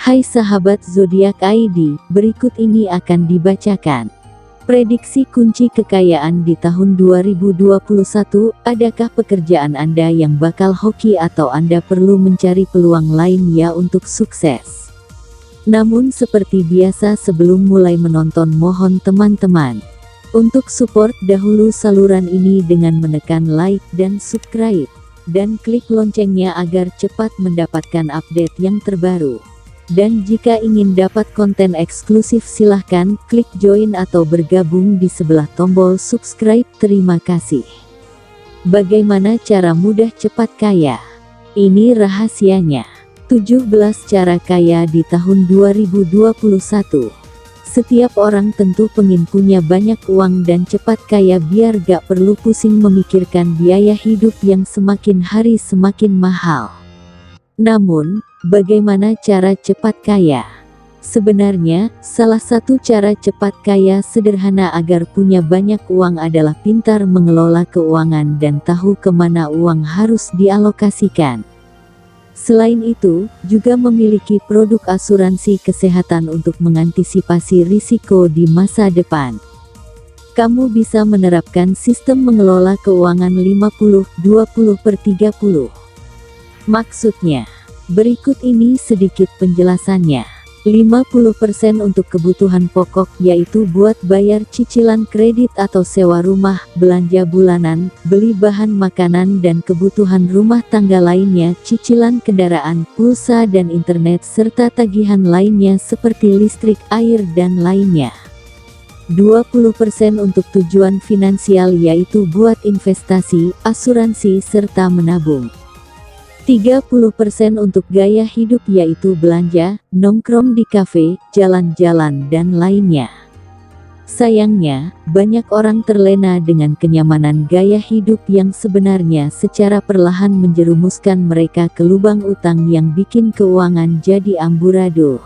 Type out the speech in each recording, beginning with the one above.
Hai sahabat zodiak ID, berikut ini akan dibacakan prediksi kunci kekayaan di tahun 2021. Adakah pekerjaan Anda yang bakal hoki atau Anda perlu mencari peluang lain ya untuk sukses? Namun seperti biasa sebelum mulai menonton, mohon teman-teman untuk support dahulu saluran ini dengan menekan like dan subscribe, dan klik loncengnya agar cepat mendapatkan update yang terbaru. Dan jika ingin dapat konten eksklusif silahkan klik join atau bergabung di sebelah tombol subscribe. Terima kasih. Bagaimana cara mudah cepat kaya? Ini rahasianya. 17 cara kaya di tahun 2021. Setiap orang tentu pengen punya banyak uang dan cepat kaya biar gak perlu pusing memikirkan biaya hidup yang semakin hari semakin mahal. Namun, bagaimana cara cepat kaya? Sebenarnya, salah satu cara cepat kaya sederhana agar punya banyak uang adalah pintar mengelola keuangan dan tahu kemana uang harus dialokasikan. Selain itu, juga memiliki produk asuransi kesehatan untuk mengantisipasi risiko di masa depan. Kamu bisa menerapkan sistem mengelola keuangan 50-20/30. Maksudnya, berikut ini sedikit penjelasannya. 50% untuk kebutuhan pokok, yaitu buat bayar cicilan kredit atau sewa rumah, belanja bulanan, beli bahan makanan dan kebutuhan rumah tangga lainnya, cicilan kendaraan, pulsa dan internet, serta tagihan lainnya seperti listrik, air dan lainnya. 20% untuk tujuan finansial, yaitu buat investasi, asuransi serta menabung. 30% untuk gaya hidup, yaitu belanja, nongkrong di kafe, jalan-jalan dan lainnya. Sayangnya, banyak orang terlena dengan kenyamanan gaya hidup yang sebenarnya secara perlahan menjerumuskan mereka ke lubang utang yang bikin keuangan jadi amburadul.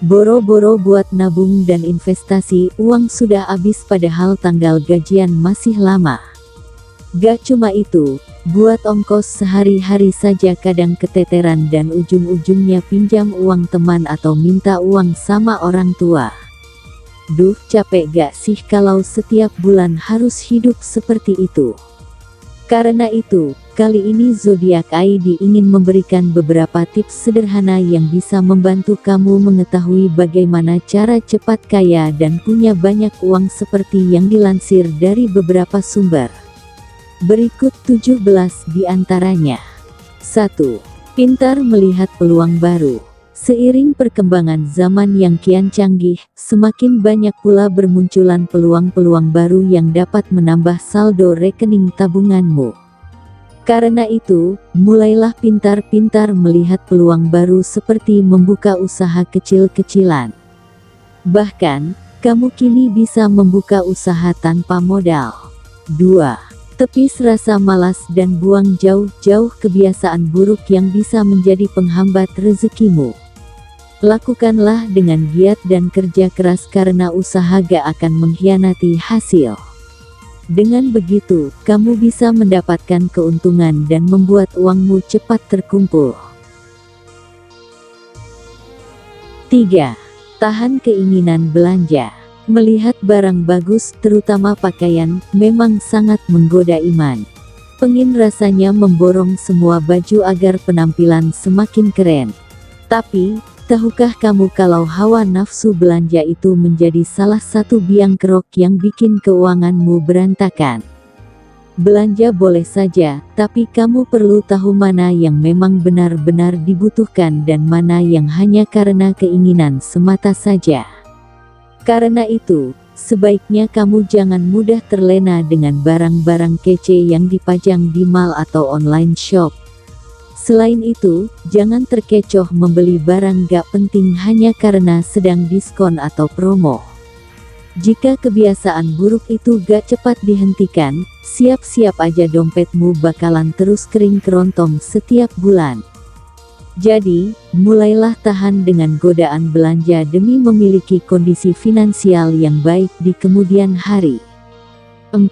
Boro-boro buat nabung dan investasi, uang sudah habis padahal tanggal gajian masih lama. Gak cuma itu, buat ongkos sehari-hari saja kadang keteteran dan ujung-ujungnya pinjam uang teman atau minta uang sama orang tua. Duh, capek gak sih kalau setiap bulan harus hidup seperti itu? Karena itu, kali ini Zodiak ID ingin memberikan beberapa tips sederhana yang bisa membantu kamu mengetahui bagaimana cara cepat kaya dan punya banyak uang seperti yang dilansir dari beberapa sumber. Berikut 17 di antaranya. 1. Pintar melihat peluang baru. Seiring perkembangan zaman yang kian canggih, semakin banyak pula bermunculan peluang-peluang baru yang dapat menambah saldo rekening tabunganmu. Karena itu, mulailah pintar-pintar melihat peluang baru seperti membuka usaha kecil-kecilan. Bahkan, kamu kini bisa membuka usaha tanpa modal. 2. Tepis rasa malas dan buang jauh-jauh kebiasaan buruk yang bisa menjadi penghambat rezekimu. Lakukanlah dengan giat dan kerja keras karena usaha gak akan mengkhianati hasil. Dengan begitu, kamu bisa mendapatkan keuntungan dan membuat uangmu cepat terkumpul. 3. Tahan keinginan belanja. Melihat barang bagus, terutama pakaian, memang sangat menggoda iman. Pengin rasanya memborong semua baju agar penampilan semakin keren. Tapi, tahukah kamu kalau hawa nafsu belanja itu menjadi salah satu biang kerok yang bikin keuanganmu berantakan? Belanja boleh saja, tapi kamu perlu tahu mana yang memang benar-benar dibutuhkan dan mana yang hanya karena keinginan semata saja. Karena itu, sebaiknya kamu jangan mudah terlena dengan barang-barang kece yang dipajang di mall atau online shop. Selain itu, jangan terkecoh membeli barang gak penting hanya karena sedang diskon atau promo. Jika kebiasaan buruk itu gak cepat dihentikan, siap-siap aja dompetmu bakalan terus kering kerontong setiap bulan. Jadi, mulailah tahan dengan godaan belanja demi memiliki kondisi finansial yang baik di kemudian hari. 4.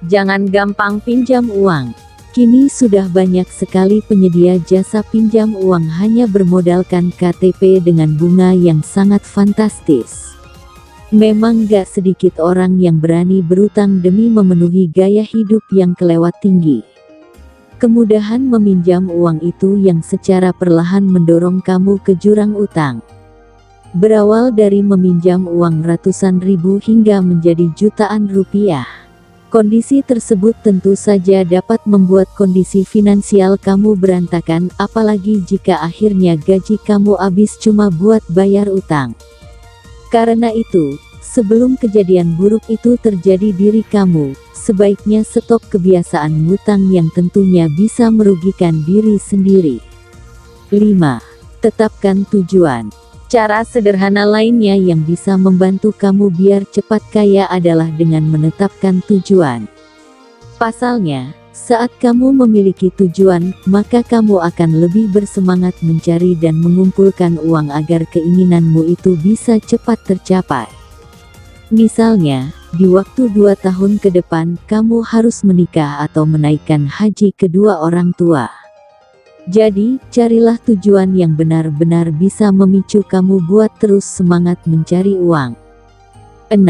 Jangan gampang pinjam uang. Kini sudah banyak sekali penyedia jasa pinjam uang hanya bermodalkan KTP dengan bunga yang sangat fantastis. Memang gak sedikit orang yang berani berutang demi memenuhi gaya hidup yang kelewat tinggi. Kemudahan meminjam uang itu yang secara perlahan mendorong kamu ke jurang utang. Berawal dari meminjam uang ratusan ribu hingga menjadi jutaan rupiah. Kondisi tersebut tentu saja dapat membuat kondisi finansial kamu berantakan, apalagi jika akhirnya gaji kamu habis cuma buat bayar utang. Karena itu, sebelum kejadian buruk itu terjadi diri kamu, sebaiknya stop kebiasaan ngutang yang tentunya bisa merugikan diri sendiri. 5. Tetapkan tujuan. Cara sederhana lainnya yang bisa membantu kamu biar cepat kaya adalah dengan menetapkan tujuan. Pasalnya, saat kamu memiliki tujuan, maka kamu akan lebih bersemangat mencari dan mengumpulkan uang agar keinginanmu itu bisa cepat tercapai. Misalnya, di waktu 2 tahun ke depan, kamu harus menikah atau menaikkan haji kedua orang tua. Jadi, carilah tujuan yang benar-benar bisa memicu kamu buat terus semangat mencari uang. 6.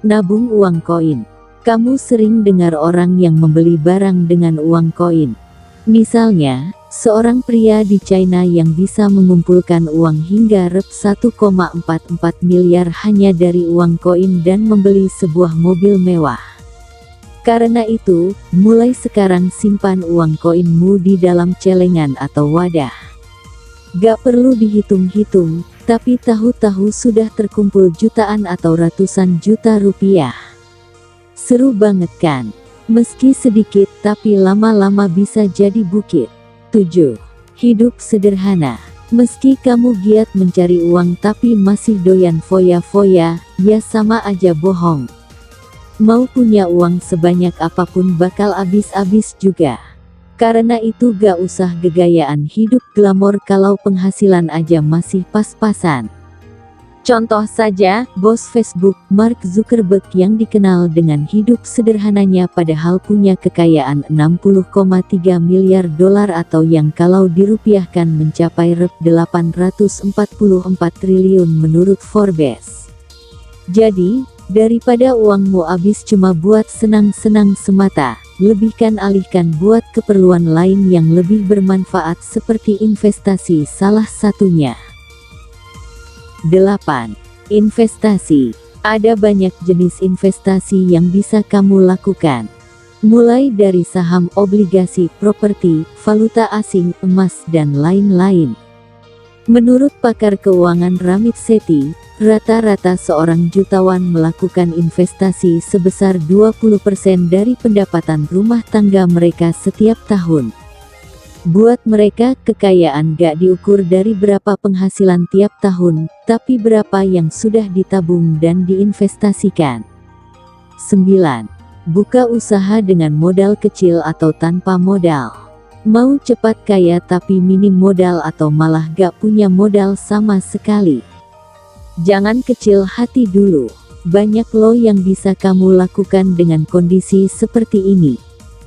Nabung uang koin. Kamu sering dengar orang yang membeli barang dengan uang koin. Misalnya, seorang pria di China yang bisa mengumpulkan uang hingga Rp 1,44 miliar hanya dari uang koin dan membeli sebuah mobil mewah. Karena itu, mulai sekarang simpan uang koinmu di dalam celengan atau wadah. Gak perlu dihitung-hitung, tapi tahu-tahu sudah terkumpul jutaan atau ratusan juta rupiah. Seru banget kan? Meski sedikit tapi lama-lama bisa jadi bukit. 7. Hidup sederhana. Meski kamu giat mencari uang tapi masih doyan foya-foya, ya sama aja bohong. Mau punya uang sebanyak apapun bakal habis-habis juga. Karena itu gak usah gegayaan hidup glamor kalau penghasilan aja masih pas-pasan. Contoh saja, bos Facebook, Mark Zuckerberg yang dikenal dengan hidup sederhananya padahal punya kekayaan 60,3 miliar dolar atau yang kalau dirupiahkan mencapai Rp 844 triliun menurut Forbes. Jadi, daripada uangmu habis cuma buat senang-senang semata, alihkan buat keperluan lain yang lebih bermanfaat seperti investasi salah satunya. 8. Investasi. Ada banyak jenis investasi yang bisa kamu lakukan. Mulai dari saham, obligasi, properti, valuta asing, emas, dan lain-lain. Menurut pakar keuangan Ramit Sethi, rata-rata seorang jutawan melakukan investasi sebesar 20% dari pendapatan rumah tangga mereka setiap tahun. Buat mereka, kekayaan gak diukur dari berapa penghasilan tiap tahun, tapi berapa yang sudah ditabung dan diinvestasikan. 9. Buka usaha dengan modal kecil atau tanpa modal. Mau cepat kaya tapi minim modal atau malah gak punya modal sama sekali? Jangan kecil hati dulu. Banyak loh yang bisa kamu lakukan dengan kondisi seperti ini.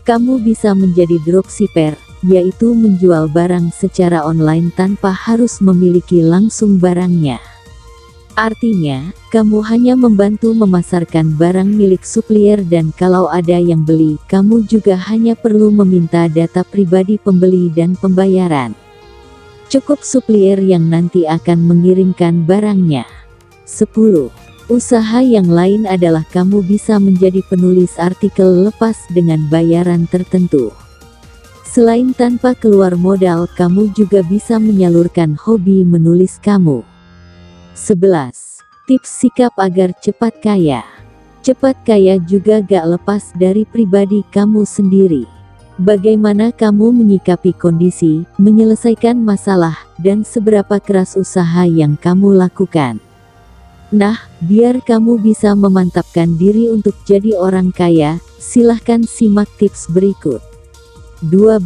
Kamu bisa menjadi dropshipper, yaitu menjual barang secara online tanpa harus memiliki langsung barangnya. Artinya, kamu hanya membantu memasarkan barang milik supplier dan kalau ada yang beli, kamu juga hanya perlu meminta data pribadi pembeli dan pembayaran. Cukup supplier yang nanti akan mengirimkan barangnya. 10. Usaha yang lain adalah kamu bisa menjadi penulis artikel lepas dengan bayaran tertentu. Selain tanpa keluar modal, kamu juga bisa menyalurkan hobi menulis kamu. 11. Tips sikap agar cepat kaya. Cepat kaya juga gak lepas dari pribadi kamu sendiri. Bagaimana kamu menyikapi kondisi, menyelesaikan masalah, dan seberapa keras usaha yang kamu lakukan. Nah, biar kamu bisa memantapkan diri untuk jadi orang kaya, silahkan simak tips berikut. 12.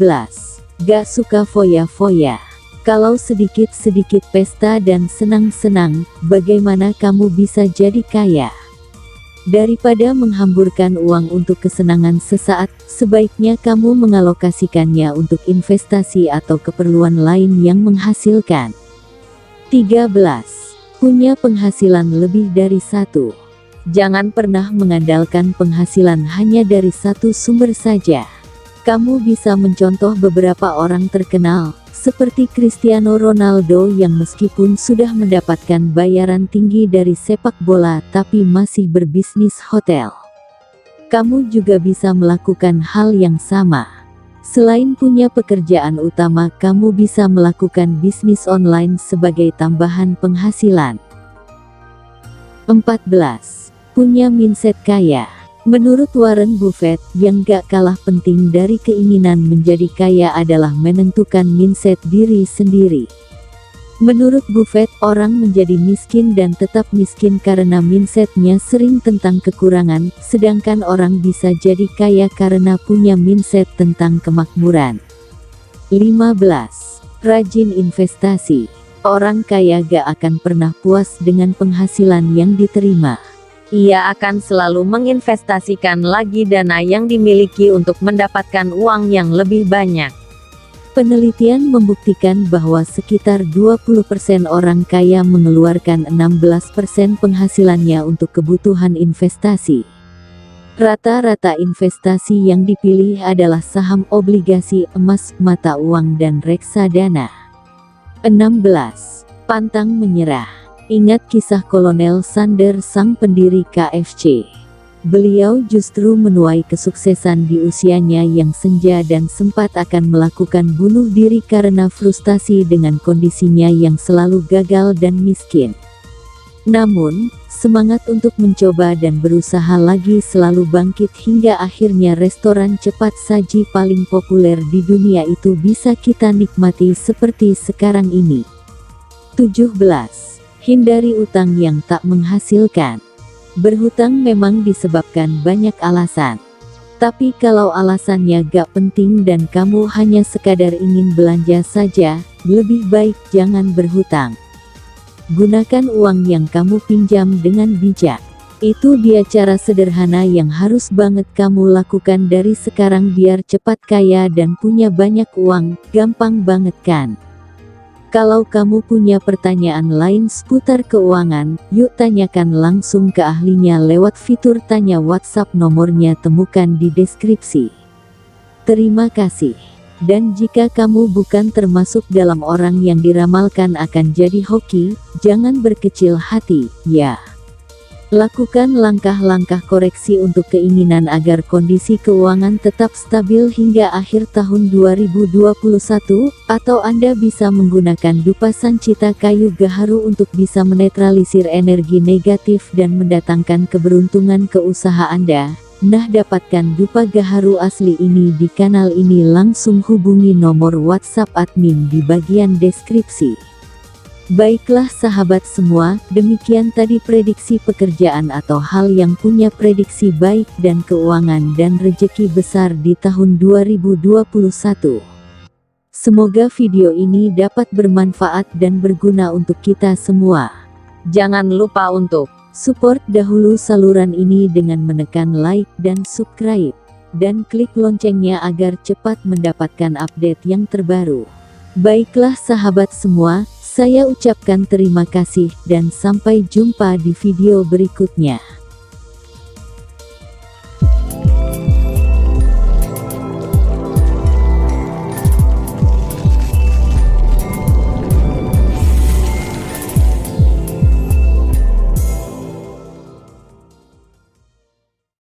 Gak suka foya-foya. Kalau sedikit-sedikit pesta dan senang-senang, bagaimana kamu bisa jadi kaya? Daripada menghamburkan uang untuk kesenangan sesaat, sebaiknya kamu mengalokasikannya untuk investasi atau keperluan lain yang menghasilkan. 13. Punya penghasilan lebih dari satu. Jangan pernah mengandalkan penghasilan hanya dari satu sumber saja. Kamu bisa mencontoh beberapa orang terkenal, seperti Cristiano Ronaldo yang meskipun sudah mendapatkan bayaran tinggi dari sepak bola tapi masih berbisnis hotel. Kamu juga bisa melakukan hal yang sama. Selain punya pekerjaan utama, kamu bisa melakukan bisnis online sebagai tambahan penghasilan. 14. Punya mindset kaya. Menurut Warren Buffett, yang gak kalah penting dari keinginan menjadi kaya adalah menentukan mindset diri sendiri. Menurut Buffett, orang menjadi miskin dan tetap miskin karena mindsetnya sering tentang kekurangan, sedangkan orang bisa jadi kaya karena punya mindset tentang kemakmuran. 15. Rajin investasi. Orang kaya gak akan pernah puas dengan penghasilan yang diterima. Ia akan selalu menginvestasikan lagi dana yang dimiliki untuk mendapatkan uang yang lebih banyak. Penelitian membuktikan bahwa sekitar 20% orang kaya mengeluarkan 16% penghasilannya untuk kebutuhan investasi. Rata-rata investasi yang dipilih adalah saham, obligasi, emas, mata uang, dan reksadana. 16. Pantang menyerah. Ingat kisah Kolonel Sanders, sang pendiri KFC. Beliau justru menuai kesuksesan di usianya yang senja dan sempat akan melakukan bunuh diri karena frustasi dengan kondisinya yang selalu gagal dan miskin. Namun, semangat untuk mencoba dan berusaha lagi selalu bangkit hingga akhirnya restoran cepat saji paling populer di dunia itu bisa kita nikmati seperti sekarang ini. 17. Hindari utang yang tak menghasilkan. Berhutang memang disebabkan banyak alasan. Tapi kalau alasannya gak penting dan kamu hanya sekadar ingin belanja saja, lebih baik jangan berhutang. Gunakan uang yang kamu pinjam dengan bijak. Itu dia cara sederhana yang harus banget kamu lakukan dari sekarang biar cepat kaya dan punya banyak uang. Gampang banget kan? Kalau kamu punya pertanyaan lain seputar keuangan, yuk tanyakan langsung ke ahlinya lewat fitur tanya WhatsApp, nomornya temukan di deskripsi. Terima kasih. Dan jika kamu bukan termasuk dalam orang yang diramalkan akan jadi hoki, jangan berkecil hati, ya. Lakukan langkah-langkah koreksi untuk keinginan agar kondisi keuangan tetap stabil hingga akhir tahun 2021, atau Anda bisa menggunakan dupa sancita kayu gaharu untuk bisa menetralisir energi negatif dan mendatangkan keberuntungan ke usaha Anda. Nah, dapatkan dupa gaharu asli ini di kanal ini, langsung hubungi nomor WhatsApp admin di bagian deskripsi. Baiklah sahabat semua, demikian tadi prediksi pekerjaan atau hal yang punya prediksi baik dan keuangan dan rezeki besar di tahun 2021. Semoga video ini dapat bermanfaat dan berguna untuk kita semua. Jangan lupa untuk support dahulu saluran ini dengan menekan like dan subscribe, dan klik loncengnya agar cepat mendapatkan update yang terbaru. Baiklah sahabat semua, saya ucapkan terima kasih dan sampai jumpa di video berikutnya.